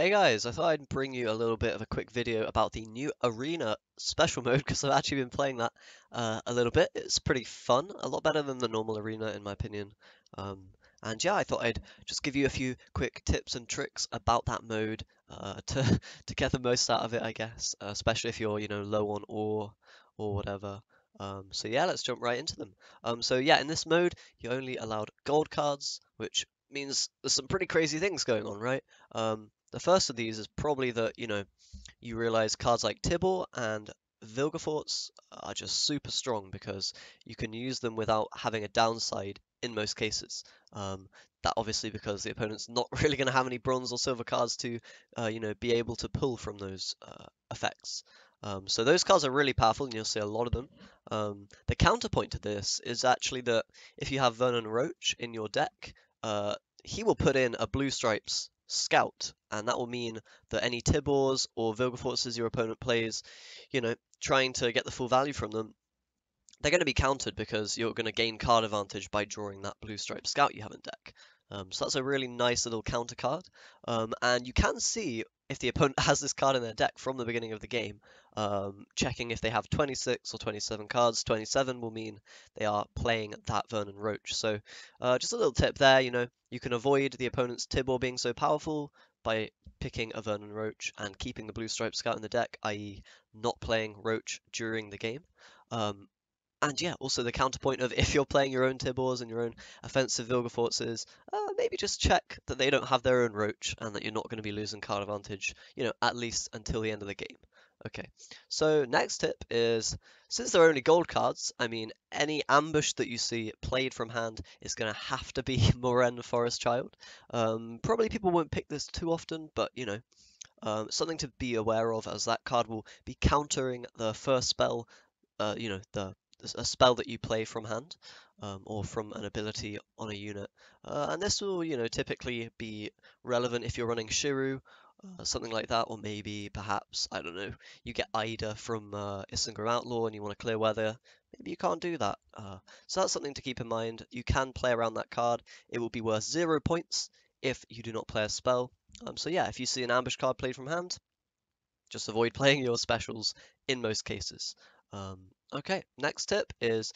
Hey guys, I thought I'd bring you a little bit of a quick video about the new Arena special mode because I've actually been playing that a little bit. It's pretty fun, a lot better than the normal Arena in my opinion. Um, and yeah, I thought I'd just give you a few quick tips and tricks about that mode to to get the most out of it, I guess, especially if you're, low on ore or whatever. So yeah, let's jump right into them. So yeah, in this mode, you're only allowed gold cards, which means there's some pretty crazy things going on, right? The first of these is probably that, you realize cards like Tibor and Vilgefortz are just super strong because you can use them without having a downside in most cases. That obviously because the opponent's not really going to have any bronze or silver cards to, be able to pull from those effects. So those cards are really powerful, and you'll see a lot of them. The counterpoint to this is actually that if you have Vernon Roche in your deck, he will put in a blue stripes scout, and that will mean that any Tibors or Vilgefortzes your opponent plays, trying to get the full value from them, they're going to be countered because you're going to gain card advantage by drawing that blue stripe scout you have in deck. So that's a really nice little counter card. And you can see if the opponent has this card in their deck from the beginning of the game, checking if they have 26 or 27 cards. 27 will mean they are playing that Vernon Roche. So just a little tip there, you can avoid the opponent's Tibor being so powerful by picking a Vernon Roche and keeping the blue stripe scout in the deck, i.e. not playing Roche during the game. And yeah, also the counterpoint of if you're playing your own Tibors and your own offensive Vilgefortzes, maybe just check that they don't have their own Roach and that you're not going to be losing card advantage, at least until the end of the game. Okay, so next tip is, since they're only gold cards, I mean, any ambush that you see played from hand is going to have to be Moraine Forest Child. Probably people won't pick this too often, but, something to be aware of as that card will be countering the first spell, the a spell that you play from hand, or from an ability on a unit. And this will, typically be relevant if you're running Shiru, something like that, or maybe perhaps, I don't know, you get Ida from Isengrim Outlaw and you want to clear weather. Maybe you can't do that. So that's something to keep in mind. You can play around that card. It will be worth 0 points if you do not play a spell. So yeah, if you see an ambush card played from hand, just avoid playing your specials in most cases. Okay, next tip is,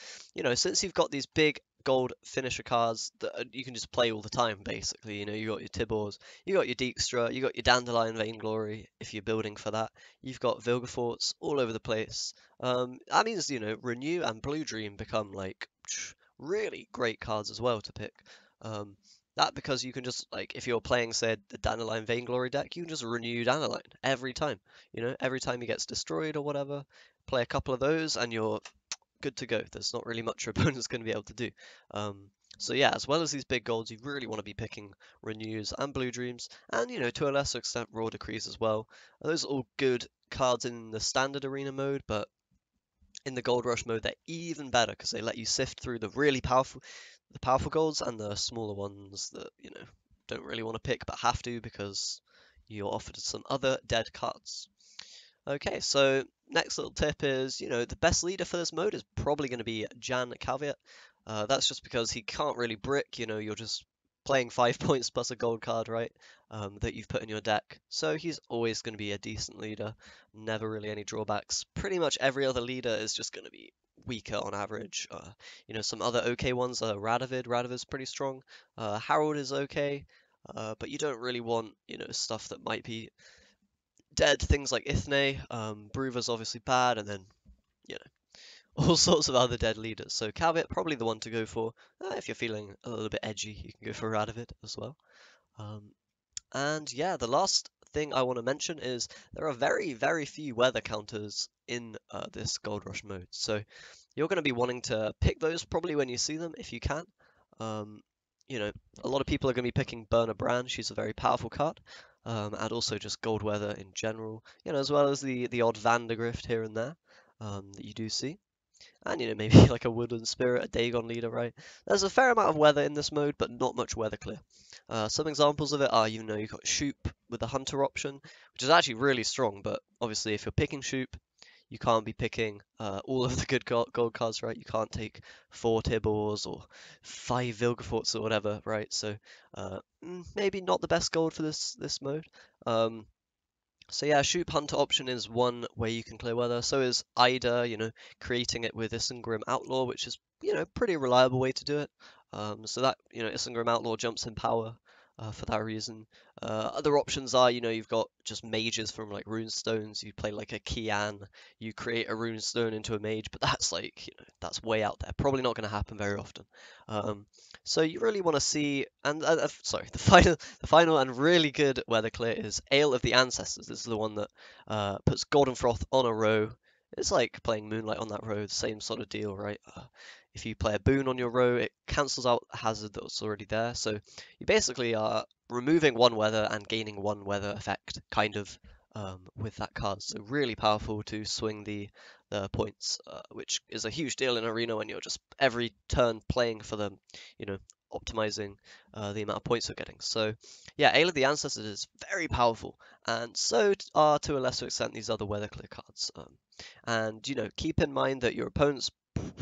since you've got these big gold finisher cards that you can just play all the time, basically, you got your Tibors, you got your Dijkstra, you got your Dandelion Vainglory, if you're building for that, you've got Vilgefortz all over the place. That means, Renew and Blue Dream become, like, really great cards as well to pick. That because you can just, like, if you're playing, say, the Dandelion Vainglory deck, you can just renew Dandelion every time. Every time he gets destroyed or whatever, play a couple of those and you're good to go. There's not really much your opponent's going to be able to do. So yeah, as well as these big golds, you really want to be picking Renews and Blue Dreams, and, to a lesser extent, Raw Decrees as well. Those are all good cards in the standard arena mode, but in the Gold Rush mode, they're even better because they let you sift through the powerful golds and the smaller ones that, don't really want to pick but have to because you're offered some other dead cards. Okay, so next little tip is, the best leader for this mode is probably going to be Jan Caveat. That's just because he can't really brick, you're just playing 5 points plus a gold card, right, that you've put in your deck. So he's always going to be a decent leader, never really any drawbacks. Pretty much every other leader is just going to be weaker on average. Some other okay ones are Radovid. Radovid's pretty strong. Harold is okay, but you don't really want, stuff that might be dead, things like Ithne. Bruver's obviously bad, and then, you know, all sorts of other dead leaders. So Caveat, probably the one to go for. If you're feeling a little bit edgy, you can go for Radovid as well. And yeah, the last thing I want to mention is there are very, very few weather counters in this Gold Rush mode. So you're going to be wanting to pick those probably when you see them, if you can. A lot of people are going to be picking Burner Brand. She's a very powerful card. And also just Gold Weather in general, as well as the odd Vandergrift here and there that you do see. And, maybe like a Woodland Spirit, a Dagon Leader, right? There's a fair amount of weather in this mode, but not much weather clear. Some examples of it are, you've got Shoop with the Hunter option, which is actually really strong, but obviously if you're picking Shoop, you can't be picking all of the good gold cards, right? You can't take 4 Tibors or 5 Vilgeforts or whatever, right? So maybe not the best gold for this mode. So yeah, Shoop Hunter option is one way you can clear weather. So is Ida, creating it with Isengrim Outlaw, which is, pretty reliable way to do it. So that, Isengrim Outlaw jumps in power for that reason. Other options are, you've got just mages from like runestones. You play like a Kian, you create a runestone into a mage, but that's like, that's way out there. Probably not going to happen very often. Um, so you really want to see, and sorry, the final and really good weather clear is Ale of the Ancestors. This is the one that puts Golden Froth on a row. It's like playing Moonlight on that row, same sort of deal, right? If you play a boon on your row, it cancels out the hazard that was already there. So you basically are removing one weather and gaining one weather effect, kind of, with that card. So really powerful to swing the points, which is a huge deal in Arena when you're just every turn playing for them, you know, optimizing the amount of points you're getting. So yeah, Ale of the Ancestors is very powerful, and so are to a lesser extent these other weather clear cards. And keep in mind that your opponents,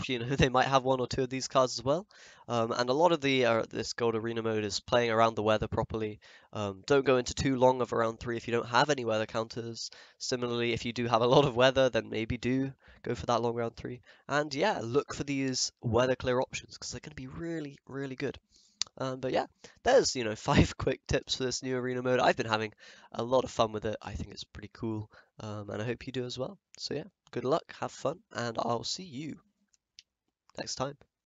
they might have one or two of these cards as well. And a lot of this Gold Arena mode is playing around the weather properly. Don't go into too long of a round 3 if you don't have any weather counters. Similarly, if you do have a lot of weather, then maybe do go for that long round 3. And yeah, look for these weather clear options because they're going to be really, really good. But yeah, there's 5 quick tips for this new arena mode. I've been having a lot of fun with it. I think it's pretty cool, and I hope you do as well. So yeah, good luck, have fun, and I'll see you next time.